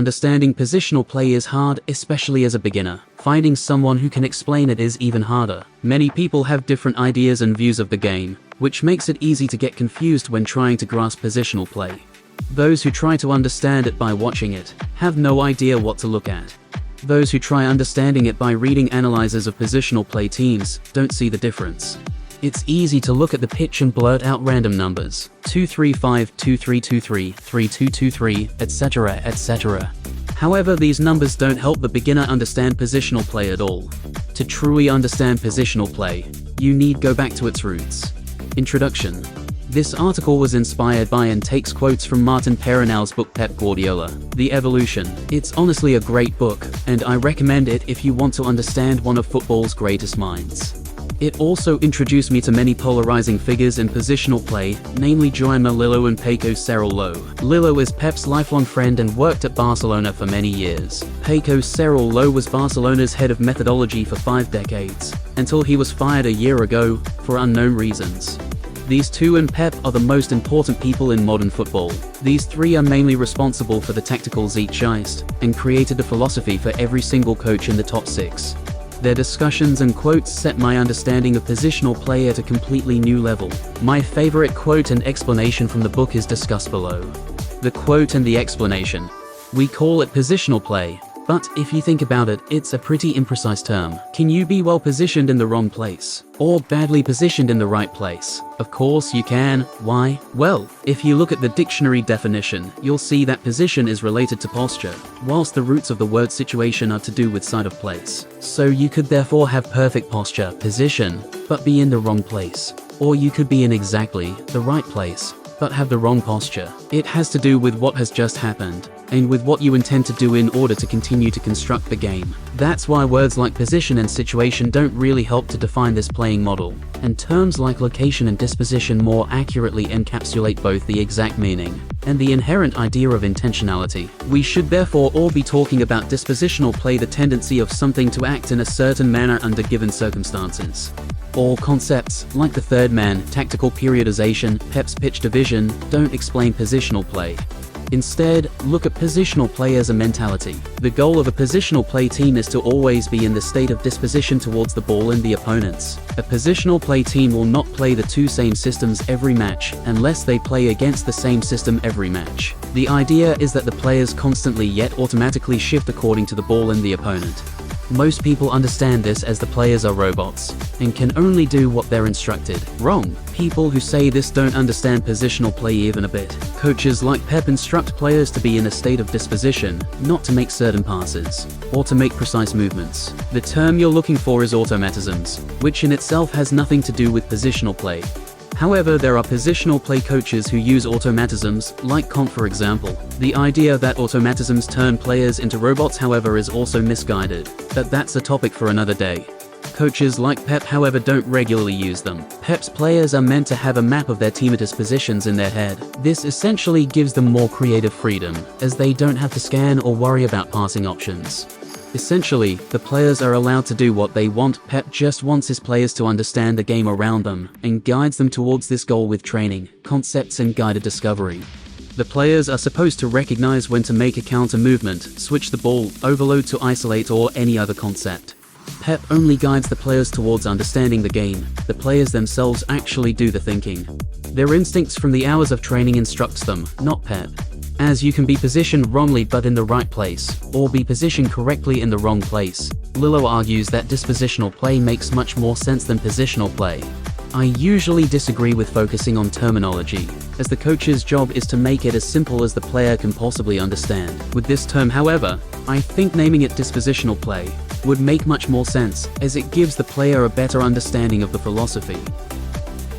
Understanding positional play is hard, especially as a beginner. Finding someone who can explain it is even harder. Many people have different ideas and views of the game, which makes it easy to get confused when trying to grasp positional play. Those who try to understand it by watching it have no idea what to look at. Those who try understanding it by reading analyses of positional play teams don't see the difference. It's easy to look at the pitch and blurt out random numbers, 235, 2323, 3223, etc., etc. However, these numbers don't help the beginner understand positional play at all. To truly understand positional play, you need go back to its roots. Introduction. This article was inspired by and takes quotes from Martin Perronau's book Pep Guardiola, The Evolution. It's honestly a great book, and I recommend it if you want to understand one of football's greatest minds. It also introduced me to many polarizing figures in positional play, namely Joan Lillo and Paco Serrallo. Lillo is Pep's lifelong friend and worked at Barcelona for many years. Paco Serrallo was Barcelona's head of methodology for 5 decades, until he was fired a year ago, for unknown reasons. These two and Pep are the most important people in modern football. These three are mainly responsible for the tactical zeitgeist, and created a philosophy for every single coach in the top 6. Their discussions and quotes set my understanding of positional play at a completely new level. My favorite quote and explanation from the book is discussed below. The quote and the explanation. We call it positional play, but if you think about it, it's a pretty imprecise term. Can you be well positioned in the wrong place? Or badly positioned in the right place? Of course you can. Why? Well, if you look at the dictionary definition, you'll see that position is related to posture, whilst the roots of the word situation are to do with side of place. So you could therefore have perfect posture, position, but be in the wrong place. Or you could be in exactly the right place, but have the wrong posture. It has to do with what has just happened, and with what you intend to do in order to continue to construct the game. That's why words like position and situation don't really help to define this playing model, and terms like location and disposition more accurately encapsulate both the exact meaning and the inherent idea of intentionality. We should therefore all be talking about dispositional play, the tendency of something to act in a certain manner under given circumstances. All concepts, like the third man, tactical periodization, Pep's pitch division, don't explain positional play. Instead, look at positional play as a mentality. The goal of a positional play team is to always be in the state of disposition towards the ball and the opponents. A positional play team will not play the two same systems every match, unless they play against the same system every match. The idea is that the players constantly yet automatically shift according to the ball and the opponent. Most people understand this as the players are robots, and can only do what they're instructed. Wrong. People who say this don't understand positional play even a bit. Coaches like Pep instruct players to be in a state of disposition, not to make certain passes, or to make precise movements. The term you're looking for is automatisms, which in itself has nothing to do with positional play. However, there are positional play coaches who use automatisms, like Comp for example. The idea that automatisms turn players into robots, however, is also misguided, but that's a topic for another day. Coaches like Pep, however, don't regularly use them. Pep's players are meant to have a map of their teammates' positions in their head. This essentially gives them more creative freedom, as they don't have to scan or worry about passing options. Essentially, the players are allowed to do what they want. Pep just wants his players to understand the game around them, and guides them towards this goal with training, concepts and guided discovery. The players are supposed to recognize when to make a counter movement, switch the ball, overload to isolate, or any other concept. Pep only guides the players towards understanding the game. The players themselves actually do the thinking. Their instincts from the hours of training instructs them, not Pep. As you can be positioned wrongly but in the right place, or be positioned correctly in the wrong place. Lillo argues that dispositional play makes much more sense than positional play. I usually disagree with focusing on terminology, as the coach's job is to make it as simple as the player can possibly understand. With this term, however, I think naming it dispositional play would make much more sense, as it gives the player a better understanding of the philosophy.